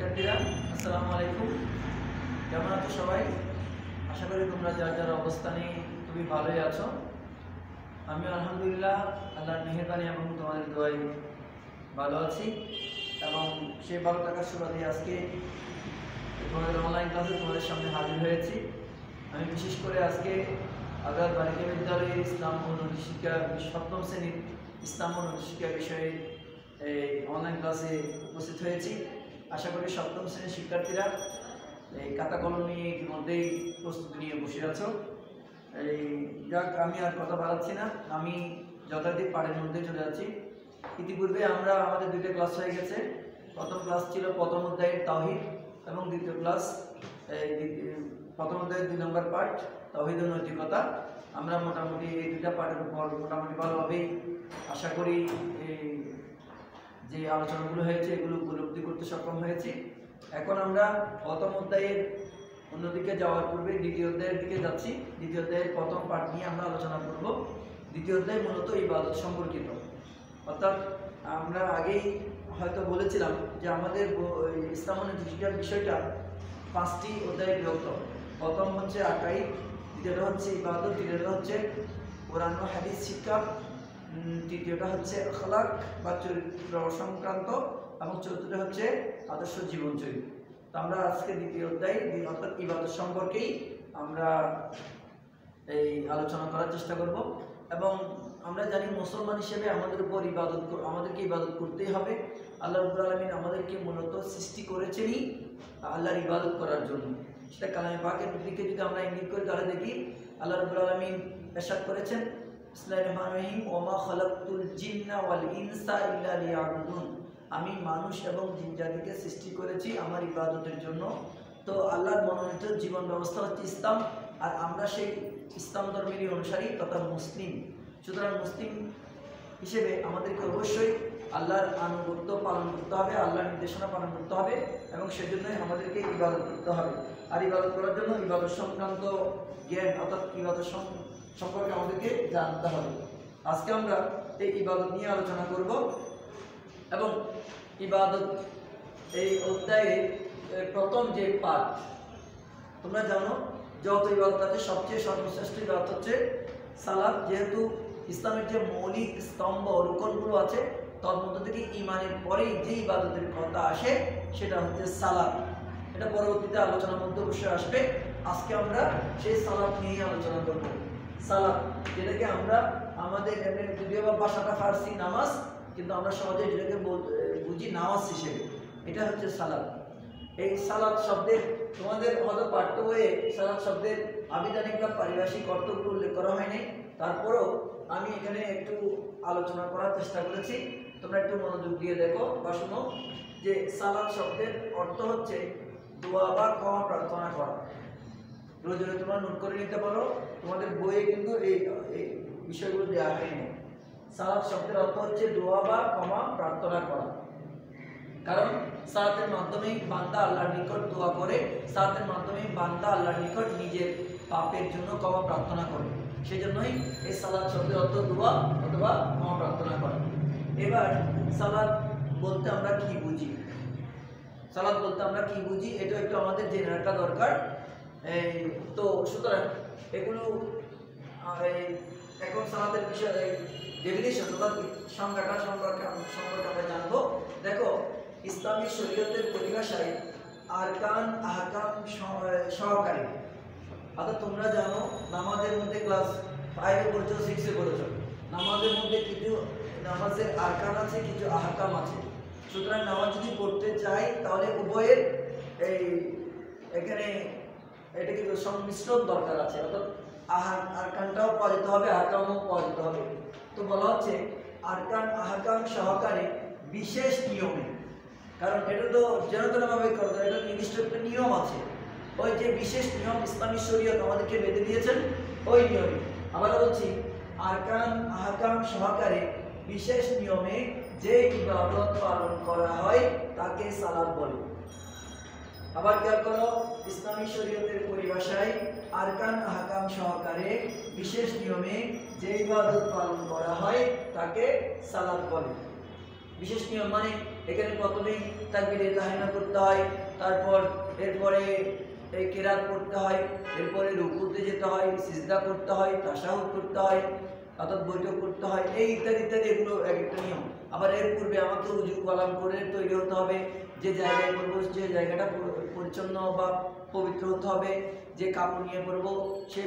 শিক্ষার্থীরা আসসালামু আলাইকুম। কেমন আছো সবাই? আশা করি তোমরা যার যার অবস্থানে খুবই ভালোই আছো। আমি আলহামদুলিল্লাহ আল্লাহর মেহেরবানি এবং তোমাদের দোয়ায় ভালো আছি এবং সেই ভালো থাকার সুবাদে আজকে তোমাদের অনলাইন ক্লাসে তোমাদের সামনে হাজির হয়েছি। আমি বিশেষ করে আজকে আগার বালিকা বিদ্যালয়ের ইসলাম ও নৈতিক শিক্ষা ৭ম শ্রেণীর ইসলাম ও নৈতিক শিক্ষা বিষয়ে এই অনলাইন ক্লাসে উপস্থিত হয়েছি। আশা করি ৭ম শ্রেণীর শিক্ষার্থীরা এই খাতা কলম নিয়ে ইতিমধ্যেই প্রস্তুতি নিয়ে বসে আছো। এই যাক, আমি আর কথা বাড়াচ্ছি না, আমি যথারীতি পাঠের মধ্যে চলে যাচ্ছি। ইতিপূর্বে আমাদের দুইটা ক্লাস হয়ে গেছে। প্রথম ক্লাস ছিল প্রথম অধ্যায়ের তাওহীদ এবং দ্বিতীয় ক্লাস প্রথম অধ্যায়ের ২ নম্বর পাঠ তাওহীদ ও নৈতিকতা। আমরা মোটামুটি এই দুইটা পাঠের উপর মোটামুটি ভালোভাবেই আশা করি যে আলোচনাগুলো হয়েছে এগুলো উপলব্ধি করতে সক্ষম হয়েছি। এখন আমরা প্রথম অধ্যায়ের অন্যদিকে যাওয়ার পূর্বে দ্বিতীয় অধ্যায়ের দিকে যাচ্ছি। দ্বিতীয় অধ্যায়ের প্রথম পাঠ নিয়ে আমরা আলোচনা করব। দ্বিতীয় অধ্যায় মূলত ইবাদত সম্পর্কিত, অর্থাৎ আমরা আগেই হয়তো বলেছিলাম যে আমাদের ইসলাম ও নৈতিক শিক্ষার বিষয়টা 5টি অধ্যায়ে বিভক্ত। প্রথম হচ্ছে আকাইদ, দ্বিতীয়টা হচ্ছে ইবাদত, তৃতীয়টা হচ্ছে কোরআন ও হাদিস শিক্ষা, তৃতীয়টা হচ্ছে আখলাক বা চরিত্র সংক্রান্ত এবং চতুর্থটা হচ্ছে আদর্শ জীবনচর্যা। তো আমরা আজকে দ্বিতীয় অধ্যায় অর্থাৎ ইবাদত সম্পর্কেই আমরা এই আলোচনা করার চেষ্টা করব। এবং আমরা জানি মুসলমান হিসেবে আমাদেরকে ইবাদত করতেই হবে। আল্লাহ রাব্বুল আলামিন আমাদেরকে মূলত সৃষ্টি করেছেনই আল্লাহর ইবাদত করার জন্য। সেটা কালামে পাকের দিকে যদি আমরা ইঙ্গিত করি তাহলে দেখি আল্লাহ রাব্বুল আলামিন ইরশাদ করেছেন, বিসমিল্লাহির রহমানির রহিম, ওমা খালাকতুল জিন্না ওয়াল ইনসা ইল্লা লিয়াবুদুন। আমি মানুষ এবং জিন জাতিকে সৃষ্টি করেছি আমার ইবাদতের জন্য। তো আল্লাহর মনোনীত জীবন ব্যবস্থা হচ্ছে ইসলাম, আর আমরা সেই ইসলাম ধর্মেরই অনুসারী তথা মুসলিম। সুতরাং মুসলিম হিসেবে আমাদেরকে অবশ্যই আল্লাহর আনুগত্য পালন করতে হবে, আল্লাহর নির্দেশনা পালন করতে হবে এবং সেজন্যই আমাদেরকে ইবাদত করতে হবে। আর ইবাদত করার জন্য ইবাদত সংক্রান্ত জ্ঞান অর্থাৎ ইবাদত সম্পর্কে আমাদেরকে জানতে হবে। আজকে আমরা এই ইবাদত নিয়ে আলোচনা করব এবং ইবাদত এই অধ্যায়ে প্রথম যে পাঠ, তোমরা জানো যত ইবাদত আছে সবচেয়ে সর্বশ্রেষ্ঠ ইবাদত হচ্ছে সালাত। যেহেতু ইসলামের যে মৌলিক স্তম্ভ রুকনগুলো আছে তার মধ্য থেকে ঈমানের পরেই যে ইবাদতের কথা আসে সেটা হচ্ছে সালাত। এটা পরবর্তীতে আলোচনার মধ্যে অবশ্যই আসবে। আজকে আমরা সেই সালাত নিয়ে আলোচনা করব। সালাত যেটাকে আমরা আমাদের যদিও বা ভাষাটা ফার্সি নামাজ, কিন্তু আমরা সহজে যেটাকে বুঝি নামাজ হিসেবে, এটা হচ্ছে সালাত। এই সালাত শব্দের তোমাদের হয়তো পাঠ্য বইয়ে সালাত শব্দের আবিধানিক বা পারিভাষিক অর্থগুলো উল্লেখ করা হয়নি, তারপরেও আমি এখানে একটু আলোচনা করার চেষ্টা করেছি। তোমরা একটু মনোযোগ দিয়ে দেখো বা শোনো যে সালাত শব্দের অর্থ হচ্ছে দোয়া বা ক্ষমা প্রার্থনা করা। প্রয়োজনে তোমরা নোট করে নিতে পারো, তোমাদের বইয়ে কিন্তু এই বিষয়গুলো দেওয়া হয়নি। সালাত শব্দের অর্থ হচ্ছে দোয়া বা ক্ষমা প্রার্থনা করা, কারণ সালাতের মাধ্যমেই বান্দা আল্লাহর নিকট দোয়া করে, সালাতের মাধ্যমেই বান্দা আল্লাহর নিকট নিজের পাপের জন্য ক্ষমা প্রার্থনা করে। সেই জন্যই এই সালাত শব্দের অর্থ দোয়া অথবা ক্ষমা প্রার্থনা করা। এবার সালাত বলতে আমরা কি বুঝি, সালাত বলতে আমরা কি বুঝি এটা একটু আমাদের জেনে রাখা দরকার। তো সুতরাং এগুলো এখন সালাতের বিষয়ে ডেফিনিশন অর্থাৎ সংজ্ঞাটা সম্পর্কে আমরা জানবো। দেখো, ইসলামী শরীয়তের পরিভাষায় আরকান আহকাম সহকারী, অর্থাৎ তোমরা জানো নামাজের মধ্যে ক্লাস 5-এ পড়েছো, 6-এ পড়েছো, নামাজের মধ্যে কিছু নামাজের আরকান আছে, কিছু আহকাম আছে। সুতরাং নামাজ যদি পড়তে চাই তাহলে উভয়ের এখানে এটা কিন্তু সংমিশ্রণ দরকার আছে, অর্থাৎ আরকানটাও পাওয়া যেতে হবে, আহকামও পাওয়া যেতে হবে। তো বলা হচ্ছে আরকান আহকাম সহকারে বিশেষ নিয়মে, কারণ এটা তো যেনতেনভাবে করতে, এটা নির্দিষ্ট একটা নিয়ম আছে। ওই যে বিশেষ নিয়ম ইসলামী শরীয়ত আমাদেরকে বেঁধে দিয়েছেন, ওই নিয়মে আমরা বলছি আরকান আহকাম সহকারে বিশেষ নিয়মে যে ইবাদত পালন করা হয় তাকে সালাত বলে। আবার খেয়াল করো, ইসলামী শরীয়তের পরিভাষায় আরকান আহকাম সহকারে বিশেষ নিয়মে যে ইবাদত পালন করা হয় তাকে সালাত বলে। বিশেষ নিয়ম মানে এখানে প্রথমেই তাকবীরে তাহরিমা করতে হয়, তারপর এরপরে এই কেরাত করতে হয়, এরপরে রুকুতে যেতে হয়, সিজদা করতে হয়, তাশাহুদ করতে হয়, অর্থাৎ বৈঠক করতে হয়, এই ইত্যাদি ইত্যাদি, এগুলো এক একটা নিয়ম। আবার এর পূর্বে আমাকে উজু কলাম করে তৈরি হতে হবে, যে জায়গায় করবো যে জায়গাটা পরিচ্ছন্ন বা পবিত্র হতে হবে, যে কাপড় নিয়ে পরবো সেই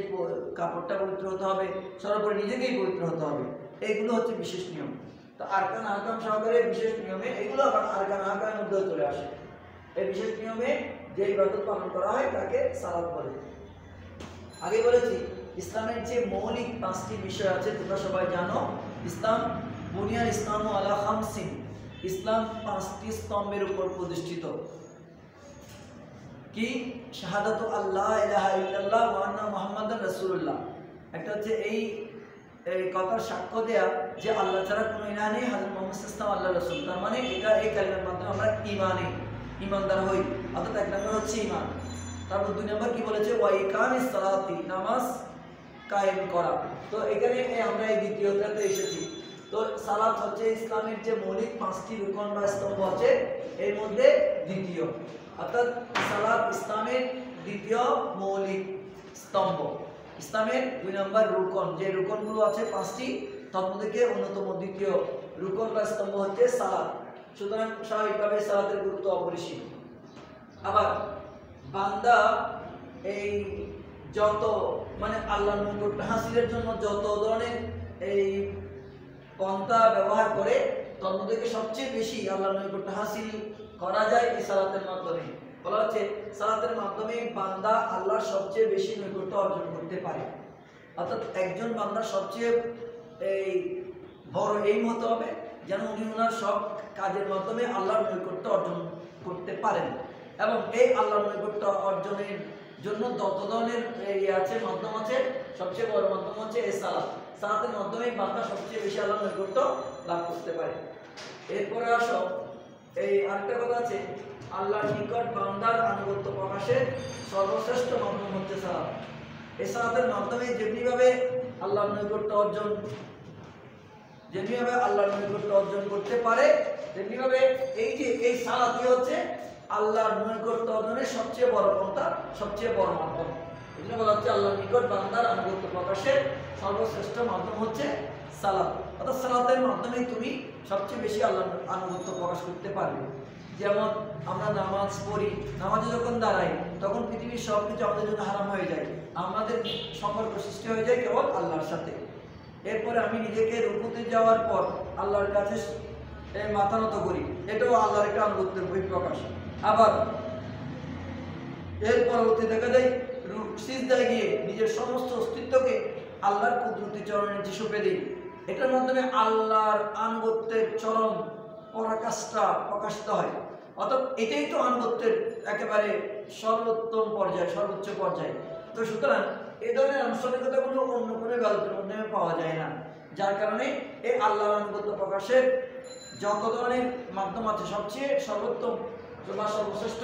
কাপড়টা পবিত্র হতে হবে, সর্বোপরি নিজেকেই পবিত্র হতে হবে। এইগুলো হচ্ছে বিশেষ নিয়ম। তো আরকান আহকাম সহকারে বিশেষ নিয়মে এগুলো আবার আরকান আহকামের মধ্যেও চলে আসে। এই বিশেষ নিয়মে যে ইবাদত পালন করা হয় তাকে সালাত বলে। আগে বলেছি ইসলামের যে মৌলিক 5টি বিষয় আছে, তোমরা সবাই জানো। ইসলাম বুনিয়াল ইসলামু আলা খামসিন, ইসলাম 5টি স্তম্ভের উপর প্রতিষ্ঠিত। কি? শাহাদাতু আল্লাহ ইলাহা ইল্লাল্লাহ ওয়া আন্না মুহাম্মাদার রাসূলুল্লাহ। একটা হচ্ছে এই কথার সাক্ষ্য দেয়া যে আল্লাহ ছাড়া কোনো ইলাহ নেই, হযরত মুহাম্মদ সাল্লাল্লাহু আলাইহি ওয়াসাল্লাম। তার মানে এটা এই কালিমার মাধ্যমে আমরা ঈমানদার হই, অর্থাৎ এক নম্বর হচ্ছে ঈমান। তারপর 2 নম্বর কি বলেছে? ওয়া ইকামিস সালাতি, নামাজ কায়েম করা। তো এখানে আমরা এই দ্বিতীয়টাতে এসেছি। তো সালাত হচ্ছে ইসলামের যে মৌলিক 5টি রুকন বা স্তম্ভ আছে এর মধ্যে দ্বিতীয়, অর্থাৎ সালাত ইসলামের দ্বিতীয় মৌলিক স্তম্ভ, ইসলামের 2 নম্বর রুকন। যে রুকনগুলো আছে 5টি, তার মধ্যে অন্যতম দ্বিতীয় রুকন বা স্তম্ভ হচ্ছে সালাত। সুতরাং স্বাভাবিকভাবে সালাতের গুরুত্ব অপরিসীম। আবার বান্দা এই যত মানে আল্লাহর নৈকট্য হাসিলের জন্য যত ধরনের এই পন্থা ব্যবহার করে, তার মধ্যে সবচেয়ে বেশি আল্লাহর নৈকট্য হাসিল করা যায় এই সালাতের মাধ্যমে। বলা হচ্ছে সালাতের মাধ্যমে বান্দা আল্লাহর সবচেয়ে বেশি নৈকট্য অর্জন করতে পারে। অর্থাৎ একজন বান্দার সবচেয়ে এই বড় এইম হতে হবে যেন উনি ওনার সব কাজের মাধ্যমে আল্লাহর নৈকট্য অর্জন করতে পারেন। এবং এই আল্লাহর নৈকট্য অর্জনের জন্য যত ধরনের আছে মাধ্যম আছে, সবচেয়ে বড় মাধ্যম হচ্ছে এই সালাত। সালাতের মাধ্যমে বান্দা সবচেয়ে বেশি আল্লাহর নৈকট্য লাভ করতে পারে। এরপরে আসো এই আরেকটা কথা আছে, আল্লাহর নিকট বান্দার আনুগত্য প্রকাশের সর্বশ্রেষ্ঠ মাধ্যম হচ্ছে সালাত। এই সালাতের মাধ্যমে যেমনিভাবে আল্লাহর নৈকট্য অর্জন করতে পারে, তেমনিভাবে এই যে এই সালাতই হচ্ছে আল্লাহর নৈকট্য অর্জনের সবচেয়ে বড় পন্থা, সবচেয়ে বড় মাধ্যম। এজন্য বলা হচ্ছে আল্লাহর নিকট বান্দার আনুগত্য প্রকাশের সর্বশ্রেষ্ঠ মাধ্যম হচ্ছে সালাত। অর্থাৎ সালাতের মাধ্যমে তুমি সবচেয়ে বেশি আল্লাহর আনুগত্য প্রকাশ করতে পারবে। যেমন আমরা নামাজ পড়ি, নামাজে যখন দাঁড়াই তখন পৃথিবীর সব কিছু আমাদের জন্য হারাম হয়ে যায়, আমাদের সম্পর্ক সৃষ্টি হয়ে যায় কেবল আল্লাহর সাথে। এরপরে আমি নিজেকে রুকুতে যাওয়ার পর আল্লাহর কাছে মাথা নত করি, এটাও আল্লাহর একটা আনুগত্যের বহিঃপ্রকাশ। আবার এর পরবর্তী দেখা যায় সিজদায় গিয়ে নিজের সমস্ত অস্তিত্বকে আল্লাহর কুদরতি চরণে নিচে সঁপে দিই। এটার মাধ্যমে আল্লাহর আনুগত্যের চরম পরাকাষ্ঠা প্রকাশিত হয়। অর্থাৎ এটাই তো আনুগত্যের একেবারে সর্বোত্তম পর্যায়, সর্বোচ্চ পর্যায়। তো সুতরাং এই ধরনের আনুষ্ঠানিকতাগুলো অন্য কোনো ইবাদতের মাধ্যমে পাওয়া যায় না, যার কারণে এই আল্লাহর আনুগত্য প্রকাশের যত ধরনের মাধ্যম আছে সবচেয়ে সর্বোত্তম বা সর্বশ্রেষ্ঠ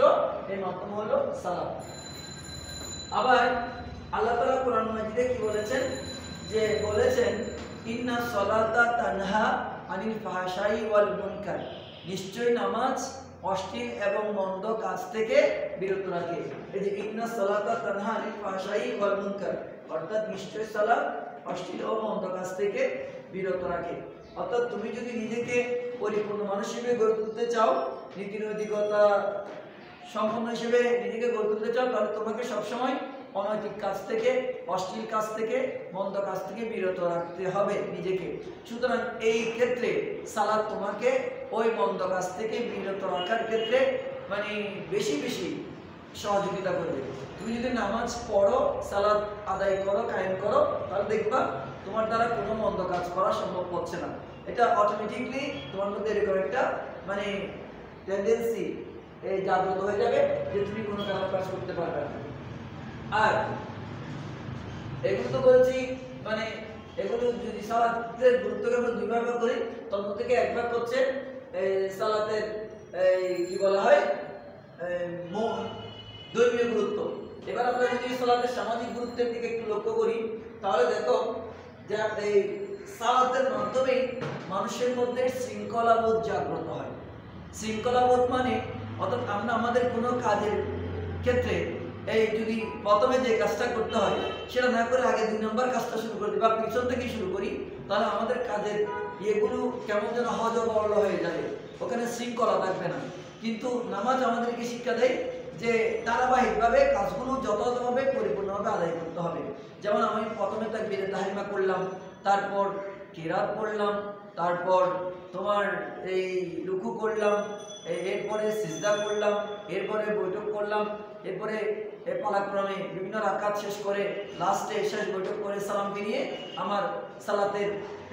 এই মাধ্যম হলো সালাত। আবার আল্লাহ তাআলা কোরআন মাজিদে কি বলেছেন? যে বলেছেন ইন্না সলাতা তানহা আনিল ফাহশাই ওয়াল মুনকার, নিশ্চয়ই নামাজ অশ্লীল এবং মন্দ কাজ থেকে বিরত রাখে। এই যে ইন্না সলাতা তানহা আনিল ফাহশাই ওয়াল মুনকার, অর্থাৎ নিশ্চয়ই সালাত অশ্লীল ও মন্দ কাজ থেকে বিরত রাখে। অর্থাৎ তুমি যদি নিজেকে পরিপূর্ণ মানুষ হিসেবে গড়ে তুলতে চাও, নীতি নৈতিকতা সম্পন্ন হিসেবে নিজেকে গড়ে তুলতে চাও, তাহলে তোমাকে সবসময় অনৈতিক কাজ থেকে, অশ্লীল কাজ থেকে, মন্দ কাজ থেকে বিরত রাখতে হবে নিজেকে। সুতরাং এই ক্ষেত্রে সালাত তোমাকে ওই মন্দ কাজ থেকে বিরত রাখার ক্ষেত্রে মানে বেশি বেশি সহযোগিতা করবে। তুমি যদি নামাজ পড়ো, সালাত আদায় করো, কায়েম করো, তাহলে দেখবা তোমার দ্বারা কোনো মন্দ কাজ করা সম্ভব হচ্ছে না। এটা অটোমেটিকলি তোমার মধ্যে এরকম একটা মানে টেন্ডেন্সি জাগ্রত হয়ে যাবে যে তুমি কোনো খারাপ কাজ করতে পারবে না। আর এগুলো তো বলেছি মানে এগুলো যদি সালাতের গুরুত্বকে আমরা দুই ভাগ করি, তার মধ্যে থেকে এক ভাগ হচ্ছে সালাতের কি বলা হয় ধর্মীয় গুরুত্ব। এবার আমরা যদি সালাতের সামাজিক গুরুত্বের দিকে একটু লক্ষ্য করি, তাহলে দেখো যে এই সালাতের মাধ্যমে মানুষের মধ্যে শৃঙ্খলাবোধ জাগ্রত হয়। শৃঙ্খলাবোধ মানে অর্থাৎ আমরা আমাদের কোনো কাজের ক্ষেত্রে এই যদি প্রথমে যে কাজটা করতে হয় সেটা না করে আগে 2 নম্বর কাজটা শুরু করি বা পিছন থেকে শুরু করি, তাহলে আমাদের কাজের এগুলো কেমন যেন হজবরল হয়ে যাবে, ওখানে শৃঙ্খলা থাকবে না। কিন্তু নামাজ আমাদেরকে শিক্ষা দেয় যে ধারাবাহিকভাবে কাজগুলো যথাযথভাবে পরিপূর্ণভাবে আদায় করতে হবে। যেমন আমি প্রথমে তাকবীরে তাহরিমা করলাম, তারপর কিরাত পড়লাম, তারপর তোমার এই রুকু করলাম, এরপরে সিজদা করলাম, এরপরে বৈঠক করলাম, এরপরে পালাক্রমে বিভিন্ন রাকাত শেষ করে লাস্টে শেষ বৈঠক করে সালাম ফিরিয়ে আমার সালাতের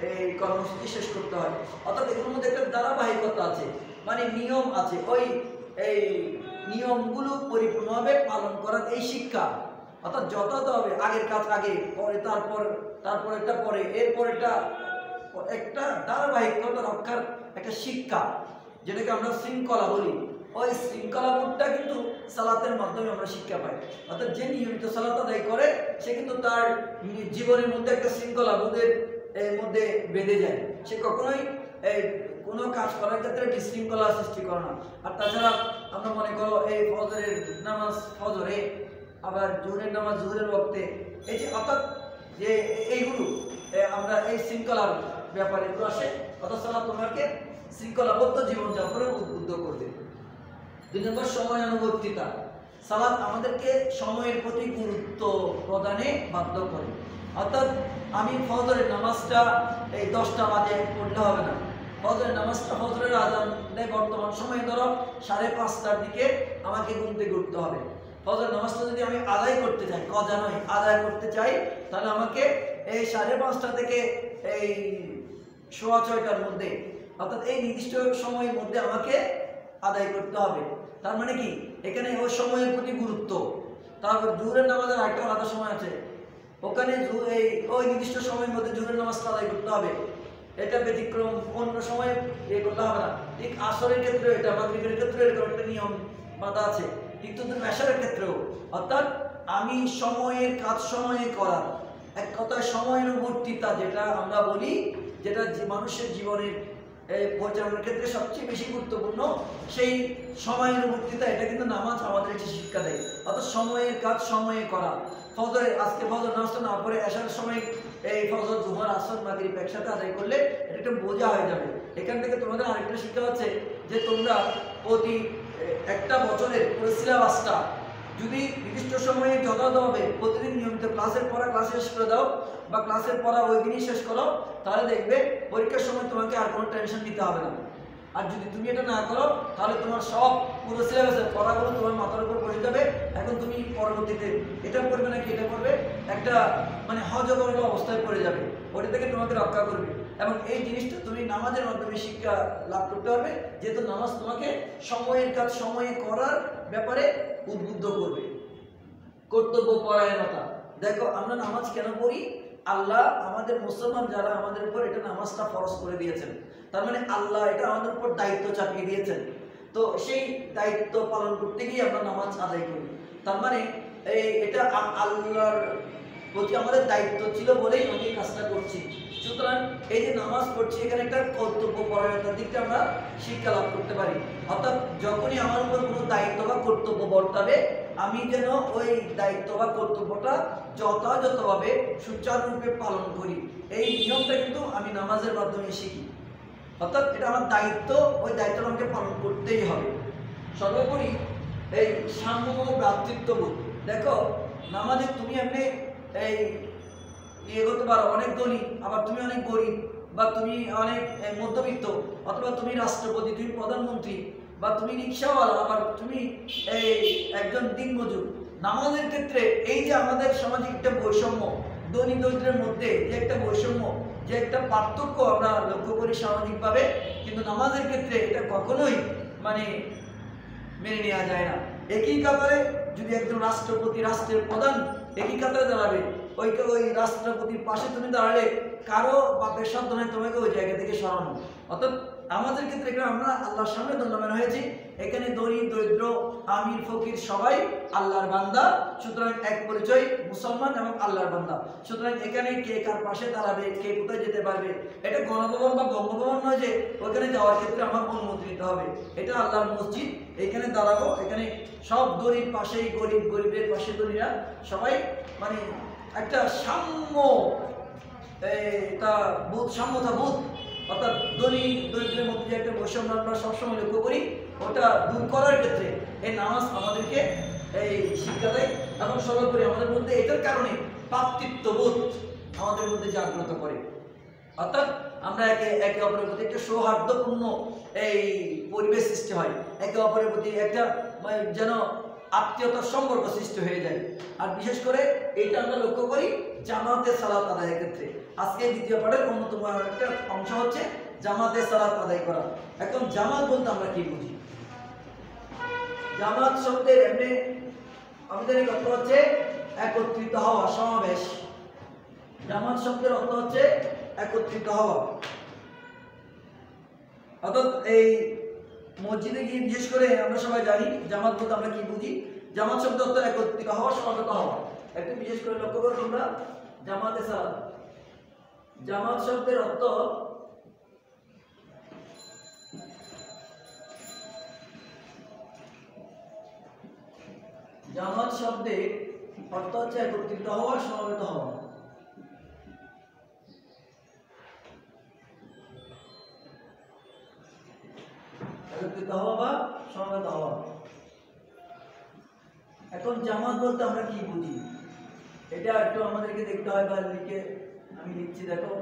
এই কর্মসূচি শেষ করতে হয়। অর্থাৎ এগুলোর মধ্যে একটা ধারাবাহিকতা আছে, মানে নিয়ম আছে। ওই এই নিয়মগুলো পরিপূর্ণভাবে পালন করার এই শিক্ষা, অর্থাৎ যথাযথভাবে আগের কাজ আগে, পরে তারপর এটা পরে, এরপর এটা একটা ধারাবাহিকতা রক্ষার একটা শিক্ষা, যেটাকে আমরা শৃঙ্খলা বলি। ওই শৃঙ্খলাবোধটা কিন্তু সালাতের মাধ্যমে আমরা শিক্ষা পাই। অর্থাৎ যে নিয়মিত সালাত আদায় করে সে কিন্তু তার জীবনের মধ্যে একটা শৃঙ্খলাবোধের মধ্যে বেঁধে যায়। সে কখনোই কোনো কাজ করার ক্ষেত্রে বিশৃঙ্খলা সৃষ্টি করে না। আর তাছাড়া আমরা মনে করো এই ফজরের নামাজ ফজরে, আবার জোহরের নামাজ জোহরের ওয়াক্তে, এই যে অর্থাৎ যে এইগুলো আমরা এই শৃঙ্খলার ব্যাপারে এগুলো আসে। অর্থাৎ সালাত তোমাকে শৃঙ্খলাবদ্ধ জীবনযাপনে উদ্বুদ্ধ করবে। 2 নম্বর সময়ানুবর্তিতা। সালাত আমাদেরকে সময়ের প্রতি গুরুত্ব প্রদানে বাধ্য করে। অর্থাৎ আমি ফজরের নামাজটা এই 10টা বাজে পড়লে হবে না। ফজরের নামাজটা ফজরের আজান দেয় বর্তমান সময়ে ধরো 5:30টার দিকে আমাকে ঘুম থেকে উঠতে হবে। ফজরের নামাজটা যদি আমি আদায় করতে চাই, কজা নয় আদায় করতে চাই, তাহলে আমাকে এই 5:30টা থেকে এই 6:15টার মধ্যে, অর্থাৎ এই নির্দিষ্ট সময়ের মধ্যে আমাকে আদায় করতে হবে। তার মানে কি এখানে ওই সময়ের প্রতি গুরুত্ব। তারপর জোহরের নামাজের একটা আলাদা সময় আছে, ওখানে ওই নির্দিষ্ট সময়ের মধ্যে জোহরের নামাজটা আদায় করতে হবে। এটা ব্যতিক্রম অন্য সময় করতে হবে না। ঠিক আসরের ক্ষেত্রে এটা, মাগরিবের ক্ষেত্রে এরকম একটা নিয়ম বাঁধা আছে, কিন্তু মেশারের ক্ষেত্রেও। অর্থাৎ আমি সময়ের কাজ সময়ে করার, এক কথায় সময়ানুবর্তিতা যেটা আমরা বলি, যেটা মানুষের জীবনের পরিচালনার ক্ষেত্রে সবচেয়ে বেশি গুরুত্বপূর্ণ, সেই সময়ানুবর্তিতা এটা কিন্তু নামাজ আমাদেরকে শিক্ষা দেয়। অর্থাৎ সময়ের কাজ সময়ে করা। ফজরে আজকে ফজর নামাজটা না পড়ে এশার সময় এই ফজর জোহর আসর মাগরিব একসাথে আদায় করলে এটা একটা বোঝা হয়ে যাবে। এখান থেকে তোমাদের আরেকটা শিক্ষা হচ্ছে যে তোমরা প্রতি একটা বছরের পুরো সিলেবাসটা যদি নির্দিষ্ট সময়ে যথাযথভাবে প্রতিদিন নিয়মিত ক্লাসের পড়া ক্লাসে শেষ করে দাও, বা ক্লাসের পড়া ওই দিনই শেষ করো, তাহলে দেখবে পরীক্ষার সময় তোমাকে আর কোনো টেনশন নিতে হবে না। আর যদি তুমি এটা না করো তাহলে তোমার সব পুরো সিলেবাসের পড়াগুলো তোমার মাথার উপর বসে যাবে। এখন তুমি পরবর্তীতে এটা পড়বে নাকি এটা পড়বে, একটা মানে হজবরল অবস্থায় পড়ে যাবে, ওটা থেকে তোমাকে রক্ষা করবে। এবং এই জিনিসটা তুমি নামাজের মাধ্যমে শিক্ষা লাভ করতে পারবে, যেহেতু নামাজ তোমাকে সময়ের কাজ সময়ে করার ব্যাপারে উদ্বুদ্ধ করবে। কর্তব্য পরায়ণতা। দেখো আমরা নামাজ কেন পড়ি? আল্লাহ আমাদের মুসলমান যারা আমাদের উপর এটা নামাজটা ফরজ করে দিয়েছেন, তার মানে আল্লাহ এটা আমাদের উপর দায়িত্ব চাপিয়ে দিয়েছেন। তো সেই দায়িত্ব পালন করতে গিয়ে আমরা নামাজ আদায় করি। তার মানে এটা আল্লাহর প্রতি আমাদের দায়িত্ব ছিল বলেই আমি এই কাজটা করছি। সুতরাং এই যে নামাজ পড়ছি, এখানে একটা কর্তব্য পরায়ণতার দিকটা আমরা শিক্ষা লাভ করতে পারি। অর্থাৎ যখনই আমার উপর কোনো দায়িত্ব বা কর্তব্য বর্তাবে, আমি যেন ওই দায়িত্ব বা কর্তব্যটা যথাযথভাবে সুচারুরূপে পালন করি, এই নিয়মটা কিন্তু আমি নামাজের মাধ্যমে শিখি। অর্থাৎ এটা আমার দায়িত্ব, ওই দায়িত্বটা আমাকে পালন করতেই হবে। সর্বোপরি এই সাম্য ভ্রাতৃত্ববোধ। দেখো নামাজে তুমি এমনি এই করতে পারো অনেক ধনী, আবার তুমি অনেক গরিব, বা তুমি অনেক মধ্যবিত্ত, অথবা তুমি রাষ্ট্রপতি, তুমি প্রধানমন্ত্রী, বা তুমি রিক্সাওয়ালা, আবার তুমি এই একজন দিনমজুর। নামাজের ক্ষেত্রে এই যে আমাদের সামাজিক একটা বৈষম্য, ধনী দরিদ্রের মধ্যে যে একটা বৈষম্য, যে একটা পার্থক্য আমরা লক্ষ্য করি সামাজিকভাবে, কিন্তু নামাজের ক্ষেত্রে এটা কখনোই মানে মেনে নেওয়া যায় না। একই কাতারে যদি একজন রাষ্ট্রপতি, রাষ্ট্রের প্রধান একই কাতারে দাঁড়াবে, ওই রাষ্ট্রপতির পাশে তুমি দাঁড়ালে কারো বাপের শব্দ নয় তোমাকে ওই জায়গা থেকে সরানো। অর্থাৎ আমাদের ক্ষেত্রে এখানে আমরা আল্লাহর সামনে দণ্ডায়মান হয়েছি। এখানে ধনী দরিদ্র আমির ফকির সবাই আল্লাহর বান্দা, সুতরাং এক পরিচয় মুসলমান এবং আল্লাহর বান্দা। সুতরাং এখানে কে কার পাশে দাঁড়াবে, কে কোথায় যেতে পারবে, এটা গণভবন বা বঙ্গভবন নয় যে ওইখানে যাওয়ার ক্ষেত্রে আমার অনুমতি নিতে হবে। এটা আল্লাহর মসজিদ, এখানে দাঁড়াবো, এখানে সব গরিব পাশেই গরিব, গরিবের পাশে ধনীরা, সবাই মানে একটা সাম্য, এটা বুধ সাম্যতা বুধ, অর্থাৎ ধনী দরিদ্রের মধ্যে যে একটা বৈষম্য আমরা সবসময় লক্ষ্য করি, ওটা দূর করার ক্ষেত্রে এই নামাজ আমাদেরকে এই শিক্ষা দেয় এবং সর্বোপরি আমাদের মধ্যে এটার কারণে ভ্রাতৃত্ববোধ আমাদের মধ্যে জাগ্রত করে। অর্থাৎ আমরা একে অপরের প্রতি একটা সৌহার্দ্যপূর্ণ এই পরিবেশ সৃষ্টি হয়, একে অপরের প্রতি একটা যেন আত্মীয়তার সম্পর্ক সৃষ্টি হয়ে যায়। আর বিশেষ করে এটা আমরা লক্ষ্য করি জামাতে সালাত আদায়ের ক্ষেত্রে। আজকে দ্বিতীয় পাঠের অন্যতম একটা অংশ হচ্ছে জামাতে সালাত আদায় করা। এখন জামাত বলতে আমরা কি বুঝি? জামাত শব্দের এমনি আমাদের অর্থ হচ্ছে একত্রিত হওয়া, সমাবেশ। জামাত শব্দের অর্থ হচ্ছে একত্রিত হওয়া। অর্থাৎ এই মসজিদে গিয়ে বিশেষ করে আমরা সবাই জানি জামাত বলতে আমরা কি বুঝি। জামাত শব্দের অর্থ একত্রিত হওয়া, সমাবেত হওয়া। একটু বিশেষ করে লক্ষ্য করো তোমরা, জামাতে সালাত, জামাত শব্দের অর্থ জামাত শব্দের অর্থ হচ্ছে একত্রিত হওয়া, সমাবেত হওয়া। একত্রিত হওয়া বা সমাবেত হওয়া। এখন জামাত বলতে আমরা কি বুঝি এটা একটু আমাদেরকে দেখতে হয়, বা লিখে আমি লিখছি দেখো।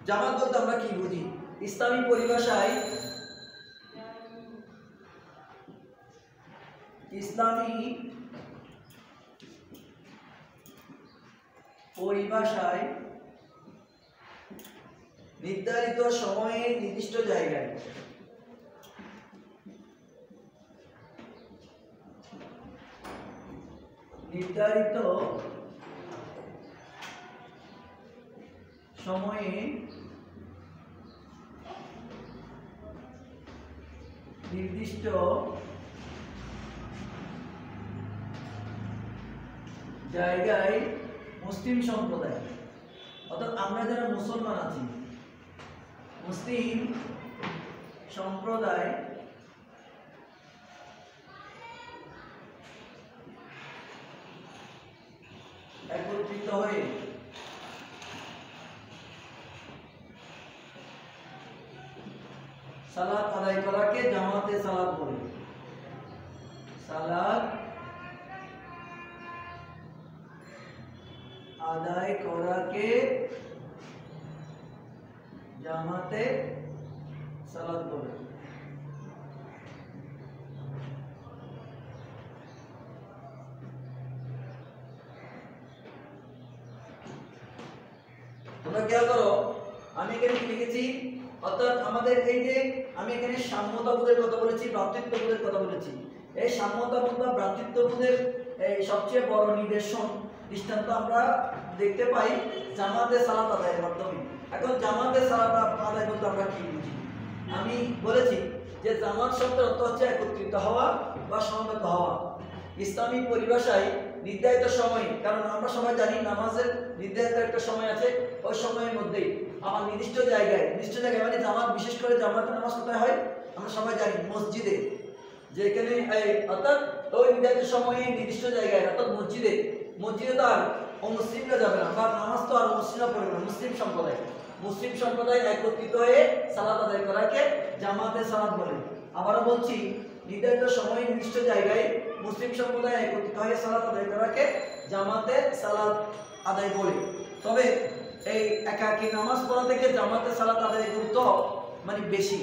জামাত বলতে আমরা কি বুঝি? ইসলামী পরিভাষায় নির্ধারিত সময়ে নির্দিষ্ট জায়গায় নির্দিষ্ট জায়গায় মুসলিম সম্প্রদায়, অর্থাৎ আমরা যারা মুসলমান আছি, মুসলিম সম্প্রদায় একত্রিত হয়ে সালাত আদায় করাকে জামাতে সালাত বলে। সালাত আদায় করাকে জামাতে সালাত বলে। তোমরা খেয়াল করো, আমি এখানে কি লিখেছি? অর্থাৎ আমাদের এই যে আমি এখানে সাম্যতাবোধের কথা বলেছি, ভ্রাতৃত্ববোধের কথা বলেছি। এই সাম্যতাবোধ বা ভ্রাতৃত্ববোধের এই সবচেয়ে বড় নিদর্শন দৃষ্টান্ত আমরা দেখতে পাই জামাতে সালাত আদায়ের মাধ্যমে। এখন জামাতে সালাত আদায় বলতে আমরা কি বুঝি? আমি বলেছি যে জামাত শব্দের অর্থ হচ্ছে একত্রিত হওয়া বা সমবেত হওয়া। ইসলামী পরিভাষায় নির্ধারিত সময়, কারণ আমরা সবাই জানি নামাজের নির্ধারিত একটা সময় আছে, ওই সময়ের মধ্যেই আমার নির্দিষ্ট জায়গায় মানে জামাত, বিশেষ করে জামাতের নামাজ কোথায় হয় আমরা সবাই জানি, মসজিদে। যেখানে অর্থাৎ ওই নির্ধারিত সময়ে নির্দিষ্ট জায়গায়, অর্থাৎ মসজিদে তো আর অমুসলিমরা যাবে না, বা নামাজ তো আর মুসলিমরা পড়বে না। মুসলিম সম্প্রদায় একত্রিত হয়ে সালাত আদায় করাকে জামাতে সালাত বলে। আবারও বলছি, নির্ধারিত সময়ে নির্দিষ্ট জায়গায় মুসলিম সম্প্রদায় একত্রিত হয়ে সালাত আদায় করাকে জামাতে সালাত আদায় বলে। তবে এই একাকী নামাজ পড়া থেকে জামাতে সালাত আদায় গুরুত্ব মানে বেশি।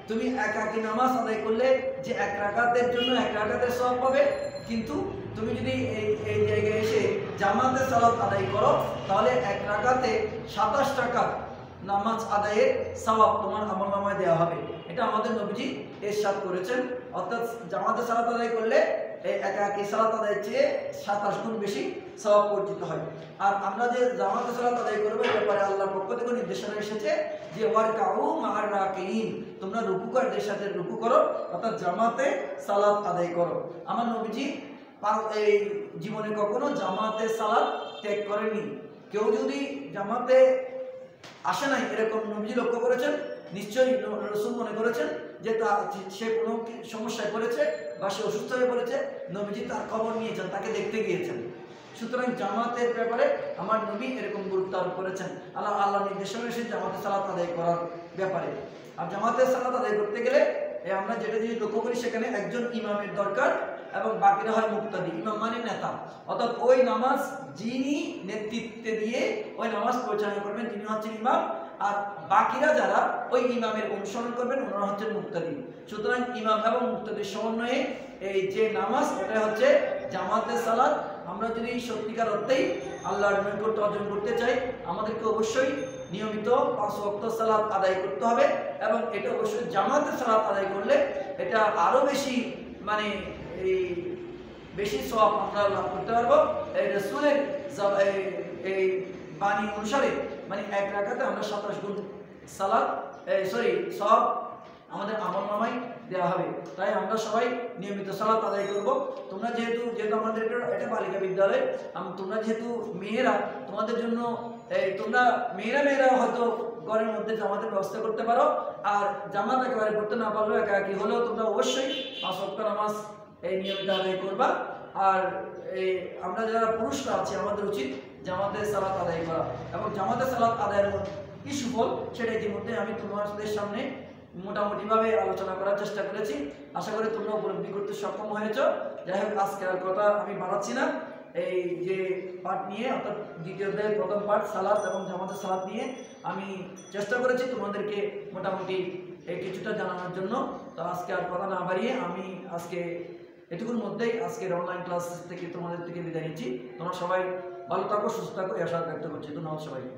তুমি একাকী নামাজ আদায় করলে যে এক রাকাতের জন্য এক রাকাতের সওয়াব পাবে, কিন্তু তুমি যদি এই জায়গায় এসে জামাতে সালাত আদায় করো তাহলে এক রাকাতে 27 রাকাত নামাজ আদায়ের সওয়াব তোমার আমলনামায় দেওয়া হবে। এটা আমাদের নবীজি ইরশাদ করেছেন। অর্থাৎ জামাতে সালাত আদায় করলে এই একাকী সালাত আদায়ের চেয়ে 27 গুণ বেশি সওয়াব অর্জিত হয়। আর আমরা যে জামাতে সালাত আদায় করবো এর ব্যাপারে আল্লাহর পক্ষ থেকে নির্দেশনা এসেছে যে ওয়ারকাউ মা'আর রাকিঈন, তোমরা রুকুকারদের সাথে রুকু করো, অর্থাৎ জামাতে সালাত আদায় করো। আমার নবীজি এই জীবনে কখনো জামাতে সালাত ত্যাগ করেননি। কেউ যদি জামাতে আসে নাই এরকম নবীজি লক্ষ্য করেছেন, নিশ্চয়ই রাসূল মনে করেছেন যে সে কোনো সমস্যায় পড়েছে বা সে অসুস্থ হয়ে পড়েছে, নবীজি তার খবর নিয়েছেন, তাকে দেখতে গিয়েছেন। সুতরাং জামাতের ব্যাপারে আমার নবী এরকম গুরুত্ব আরোপ করেছেন। আল্লাহ নির্দেশনা এসেছে জামাতে সালাত আদায় করার ব্যাপারে। আর জামাতে সালাত আদায় করতে গেলে আমরা যেটা যদি লক্ষ্য করি সেখানে একজন ইমামের দরকার এবং বাকিরা হয় মুক্তাদি। ইমাম মানে নেতা, অর্থাৎ ওই নামাজ যিনি নেতৃত্বে দিয়ে ওই নামাজ পরিচালনা করবেন তিনি হচ্ছেন ইমাম, আর বাকিরা যারা ওই ইমামের অনুসরণ করবেন ওনারা হচ্ছেন মুক্তাদি। সুতরাং ইমাম এবং মুক্তাদির সমন্বয়ে এই যে নামাজ ওটা হচ্ছে জামাতে সালাত। আমরা যদি সত্যিকার অর্থেই আল্লাহর নৈকট্য অর্জন করতে চাই আমাদেরকে অবশ্যই নিয়মিত 5 ওয়াক্ত সালাত আদায় করতে হবে, এবং এটা অবশ্যই জামাতে সালাত আদায় করলে এটা আরো বেশি মানে এই বেশি সওয়াব আমরা লাভ করতে পারবো। এই রাসূলের এই বাণী অনুসারে মানে এক রাকাতে আমরা 27 গুণ সালাত সওয়াব আমাদের আমলনামায় দেওয়া হবে। তাই আমরা সবাই নিয়মিত সালাত আদায় করব। তোমরা যেহেতু আমাদের এটা বালিকা বিদ্যালয়, তোমরা যেহেতু মেয়েরা, তোমাদের জন্য তোমরা মেয়েরা হয়তো ঘরের মধ্যে জামাতের ব্যবস্থা করতে পারো, আর জামাত একেবারে করতে না পারলেও একাকি হলেও তোমরা অবশ্যই 5 ওয়াক্ত নামাজ নিয়মিত আদায় করবা। আর আমরা যারা পুরুষরা আছি আমাদের উচিত জামাতে সালাত আদায় করা, এবং জামাতে সালাত আদায়ের কি সুফল সেটা ইতিমধ্যে আমি তোমাদের সামনে মোটামুটিভাবে আলোচনা করার চেষ্টা করেছি। আশা করি তোমরা উপলব্ধি করতে সক্ষম হয়েছ। যাই হোক, আজকে আর কথা আমি বাড়াচ্ছি না। এই যে পাঠ নিয়ে, অর্থাৎ দ্বিতীয় অধ্যায়ের প্রথম পাঠ সালাত এবং জামাতের সালাত নিয়ে আমি চেষ্টা করেছি তোমাদেরকে মোটামুটি কিছুটা জানানোর জন্য। তো আজকে আর কথা না বাড়িয়ে আমি আজকে এটুকুর মধ্যেই আজকের অনলাইন ক্লাস থেকে তোমাদের থেকে বিদায় নিচ্ছি। তোমরা সবাই ভালো থাকো, সুস্থ থাকো, এই আশা ব্যক্ত করছি। ধন্যবাদ সবাইকে।